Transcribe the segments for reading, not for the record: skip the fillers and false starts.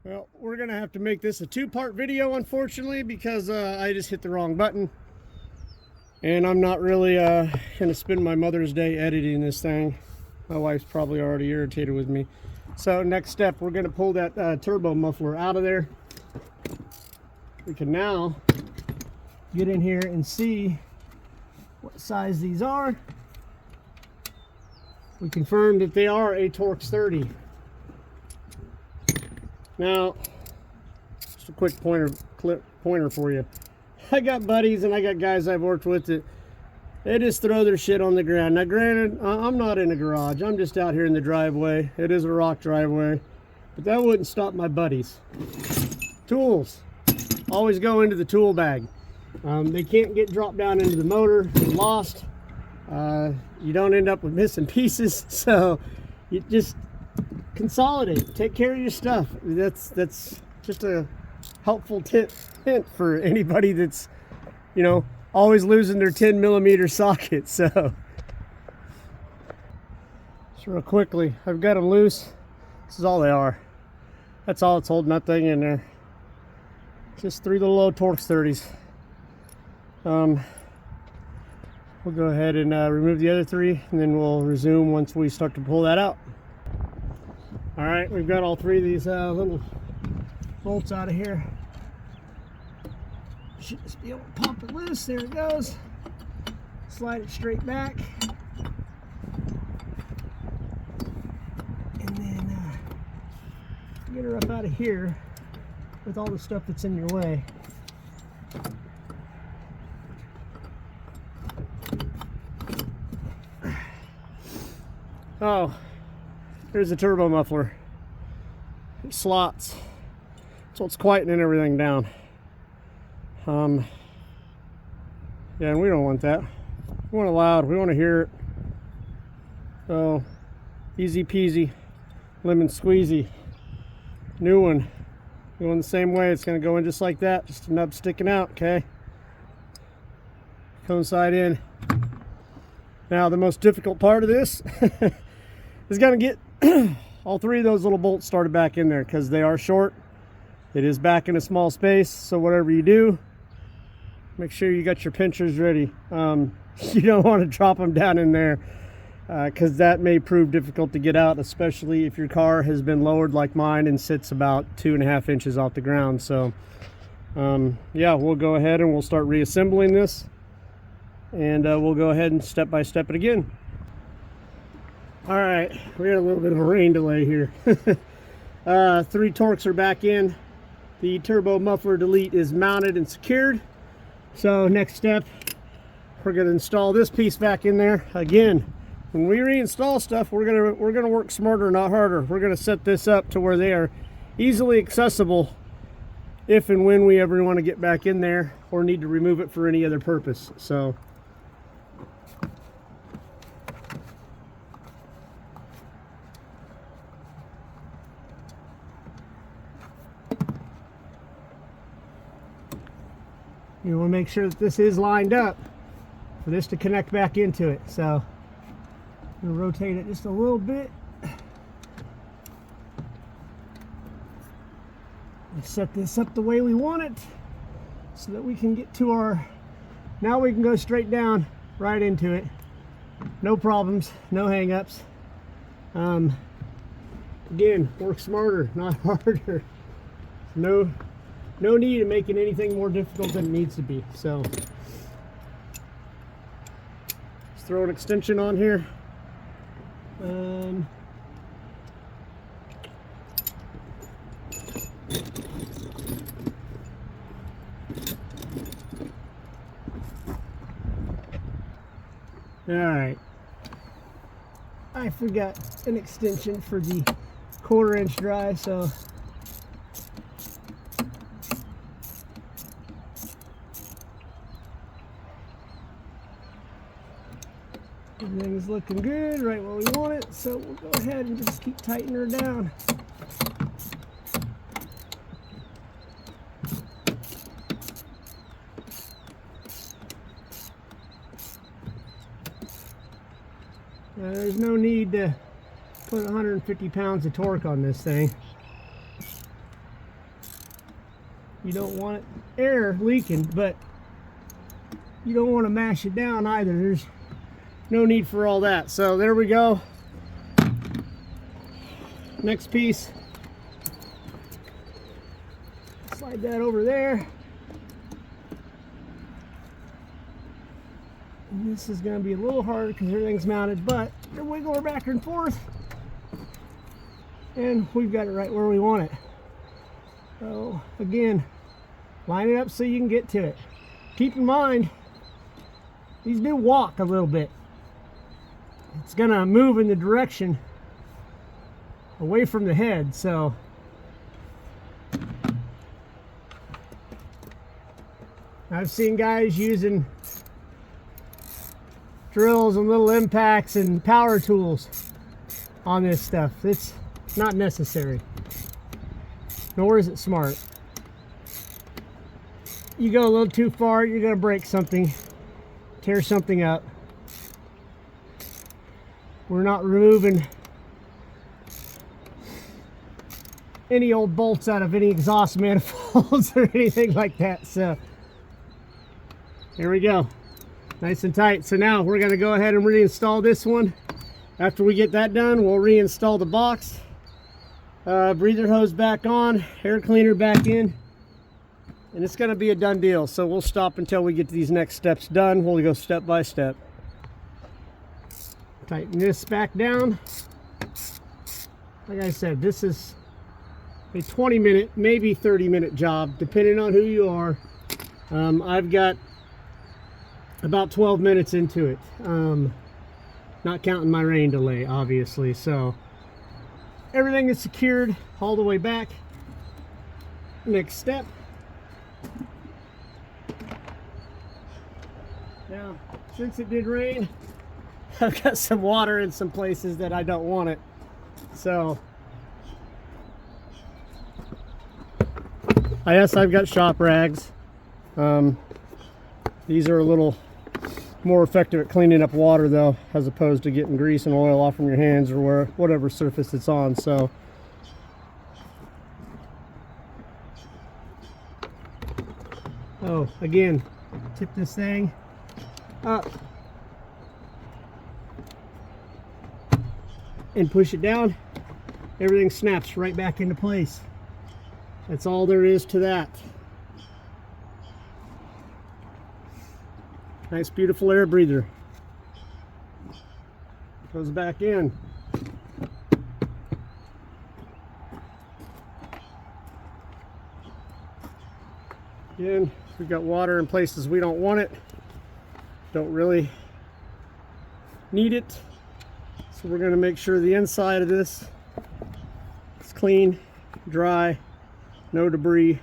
Well, we're gonna have to make this a two-part video, unfortunately, because I just hit the wrong button. And I'm not really gonna spend my Mother's Day editing this thing. My wife's probably already irritated with me. So next step, we're gonna pull that turbo muffler out of there. We can now get in here and see what size these are. We confirmed that they are a Torx 30. Now, just a quick pointer for you. I got buddies and I got guys I've worked with that they just throw their shit on the ground. Now granted, I'm not in a garage. I'm just out here in the driveway. It is a rock driveway, but that wouldn't stop my buddies. Tools always go into the tool bag. They can't get dropped down into the motor and lost. You don't end up with missing pieces, so you just consolidate. Take care of your stuff. That's just a helpful hint for anybody that's, you know, always losing their 10mm socket. So just real quickly, I've got them loose. This is all they are. That's all it's holding that thing in there. Just 3 little old Torx 30s. We'll go ahead and remove the other 3, and then we'll resume once we start to pull that out. All right, we've got all 3 of these little bolts out of here. Should just be able to pop it loose. There it goes. Slide it straight back. And then get her up out of here with all the stuff that's in your way. Oh, here's the turbo muffler. It slots, so it's quietening everything down. Yeah, and we don't want that. We want it loud. We want to hear it. So, easy peasy, lemon squeezy. New one. Going the same way. It's going to go in just like that. Just a nub sticking out. Okay. Cone side in. Now, the most difficult part of this is going to get all 3 of those little bolts started back in there, because they are short. It is back in a small space, so whatever you do, make sure you got your pinchers ready. You don't want to drop them down in there, because that may prove difficult to get out, especially if your car has been lowered like mine and sits about 2.5 inches off the ground. So yeah, we'll go ahead and we'll start reassembling this, and we'll go ahead and step by step it again. All right, we got a little bit of a rain delay here. 3 Torx are back in. The turbo muffler delete is mounted and secured. So next step, we're going to install this piece back in there. Again, when we reinstall stuff, we're gonna work smarter, not harder. We're going to set this up to where they are easily accessible if and when we ever want to get back in there or need to remove it for any other purpose. So you want to make sure that this is lined up for this to connect back into it. So I'm going to rotate it just a little bit. And set this up the way we want it so that we can get to our, now we can go straight down right into it. No problems, no hang-ups. Again, work smarter, not harder. No need in making anything more difficult than it needs to be. So let's throw an extension on here. All right, I forgot an extension for the 1/4 inch drive, so everything's looking good, right where we want it, so we'll go ahead and just keep tightening her down. There's no need to put 150 pounds of torque on this thing. You don't want air leaking, but you don't want to mash it down either. There's no need for all that. So there we go. Next piece. Slide that over there. And this is going to be a little harder because everything's mounted, but you wiggle her back and forth. And we've got it right where we want it. So again, line it up so you can get to it. Keep in mind, these do walk a little bit. It's going to move in the direction away from the head, so I've seen guys using drills and little impacts and power tools on this stuff. It's not necessary, nor is it smart. You go a little too far, you're going to break something, tear something up. We're not removing any old bolts out of any exhaust manifolds or anything like that. So here we go, nice and tight. So now we're going to go ahead and reinstall this one. After we get that done, we'll reinstall the box. Breather hose back on, air cleaner back in, and it's going to be a done deal. So we'll stop until we get these next steps done. We'll go step by step. Tighten this back down. Like I said, this is a 20-minute, maybe 30-minute job, depending on who you are. I've got about 12 minutes into it, not counting my rain delay, obviously. So everything is secured all the way back. Next step. Now, since it did rain, I've got some water in some places that I don't want it. So, yes, I've got shop rags. These are a little more effective at cleaning up water though, as opposed to getting grease and oil off from your hands or whatever surface it's on. So again, tip this thing up and push it down. Everything snaps right back into place. That's all there is to that. Nice, beautiful air breather. Goes back in. Again, we've got water in places we don't want it. Don't really need it. So we're going to make sure the inside of this is clean, dry, no debris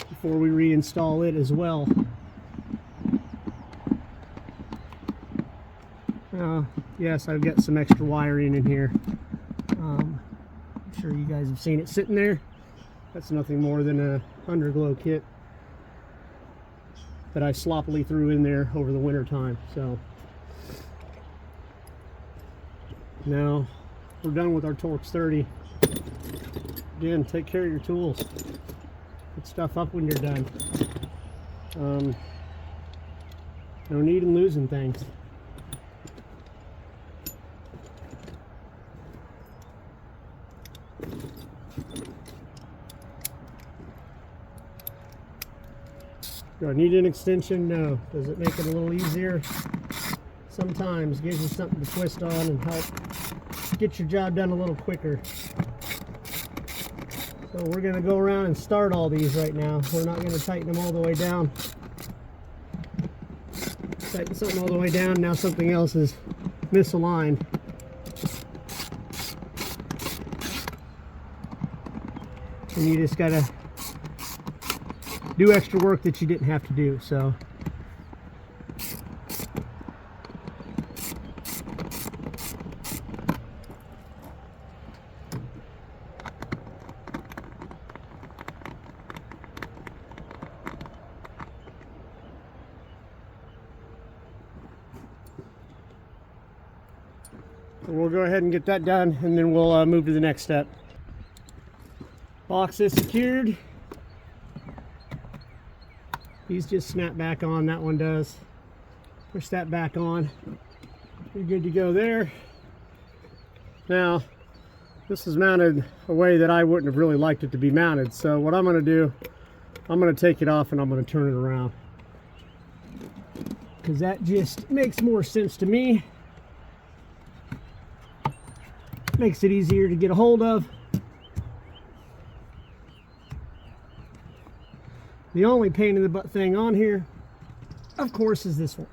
before we reinstall it as well. Yes, I've got some extra wiring in here. I'm sure you guys have seen it sitting there. That's nothing more than a underglow kit that I sloppily threw in there over the winter time. So now we're done with our Torx 30. Again, take care of your tools. Put stuff up when you're done. No need in losing things. Do I need an extension? No. Does it make it a little easier? Sometimes. Gives you something to twist on and help get your job done a little quicker. So we're going to go around and start all these right now. We're not going to tighten them all the way down. Tighten something all the way down, now something else is misaligned. And you just got to do extra work that you didn't have to do. So we'll go ahead and get that done, and then we'll move to the next step. Box is secured. These just snap back on, that one does. Push that back on. You're good to go there. Now, this is mounted a way that I wouldn't have really liked it to be mounted. So what I'm going to do, I'm going to take it off and I'm going to turn it around. Because that just makes more sense to me. Makes it easier to get a hold of. The only pain in the butt thing on here, of course, is this one.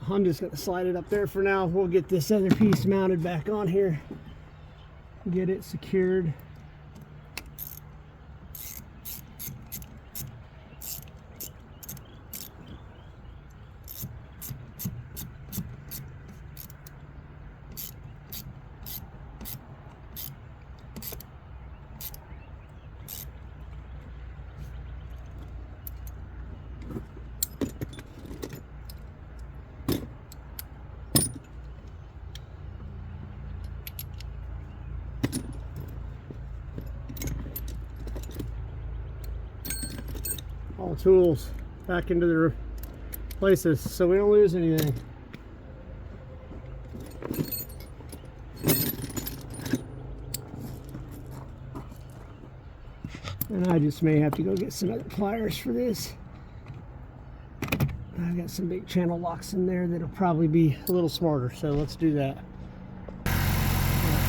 I'm just going to slide it up there for now. We'll get this other piece mounted back on here. Get it secured. All tools back into their places so we don't lose anything. And I just may have to go get some other pliers for this. I've got some big channel locks in there that'll probably be a little smarter, so let's do that.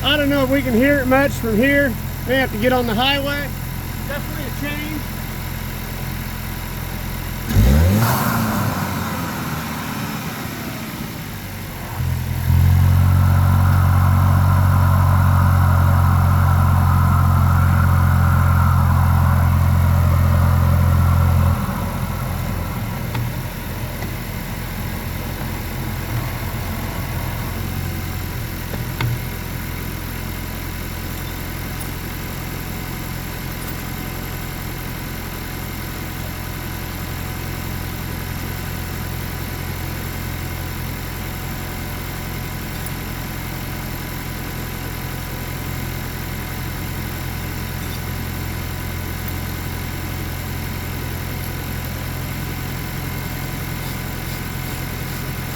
I don't know if we can hear it much from here. May have to get on the highway. Definitely a change.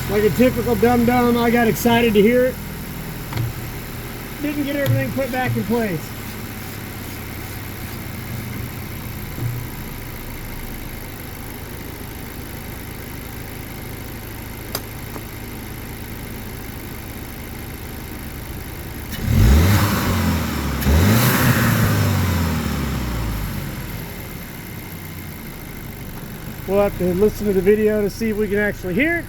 Like a typical dum-dum, I got excited to hear it. Didn't get everything put back in place. We'll have to listen to the video to see if we can actually hear it.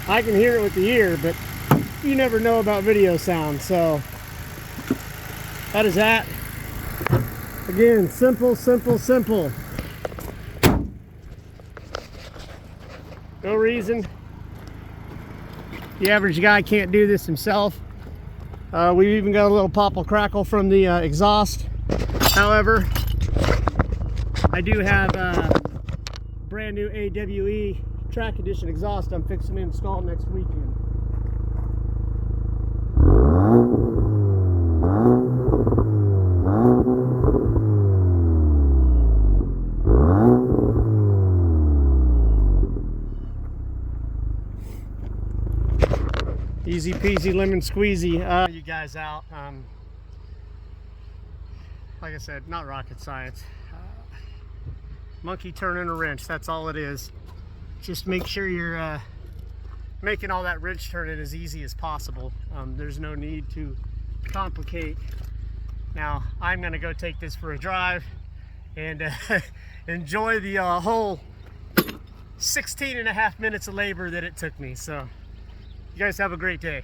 I can hear it with the ear, but you never know about video sound, so that is that. Again, simple, simple, simple. No reason the average guy can't do this himself. We've even got a little popple crackle from the exhaust. However, I do have brand new AWE track edition exhaust I'm fixing to install next weekend. Easy peasy lemon squeezy. You guys out. Like I said, not rocket science. Monkey turning a wrench, that's all it is. Just make sure you're making all that wrench turning as easy as possible. There's no need to complicate. Now, I'm gonna go take this for a drive and enjoy the whole 16.5 minutes of labor that it took me. So, you guys have a great day.